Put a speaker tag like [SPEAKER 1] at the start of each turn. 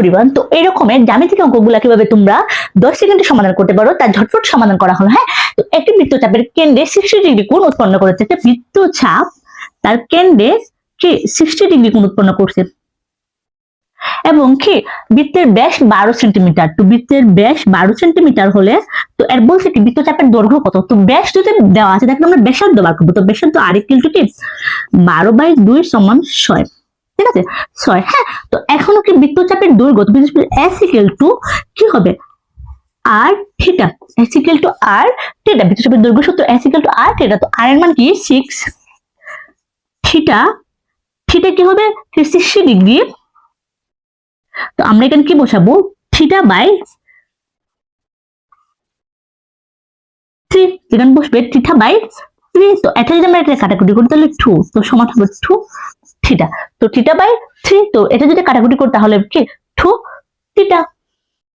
[SPEAKER 1] Everyone, তো এরকমের জ্যামিতিক অঙ্কগুলা কিভাবে তোমরা 10 সেকেন্ডে সমাধান করতে পারো তার ঝটপট সমাধান করা হলো। হ্যাঁ, তো একটি বৃত্তচাপের কেন্দ্রে 60 ডিগ্রি কোণ উৎপন্ন করেছে। একটা বৃত্তচাপ তার কেন্দ্রে কি 60 ডিগ্রি কোণ উৎপন্ন করছে এবং কি বৃত্তের ব্যাস 12 সেন্টিমিটার। তো বৃত্তের ব্যাস 12 সেন্টিমিটার হলে তো এর বলছে কি বৃত্তচাপের দৈর্ঘ্য কত। তো ব্যাস যদি দেওয়া আছে তাহলে আমরা ব্যাসার্ধ বার করবো। তো ব্যাসার্ধ আর ইকুয়াল টু কি 12/2 সমান 6। ঠিক আছে 6। হ্যাঁ, তো এখনো কি বৃত্তচাপের দৈর্ঘ্য S ইকুয়াল টু কি হবে R theta. S equal to R theta, বৃত্তচাপের দৈর্ঘ্য সূত্র S equal to R theta. তো আর এর মান কি 6 থিটা। থিটা কি হবে 60 ডিগ্রি। তো আমরা এখানে কি বসাবো থিটা বাই 3, এখানে বসবে থিটা বাই 3। তো এটা যদি আমরা এটা কাটাকুটি করি তাহলে 2, তো সমান হবে 2 থিটা। তো থিটা বাই 3, তো এটা যদি কাটাকুটি করি তাহলে কি 2 থিটা।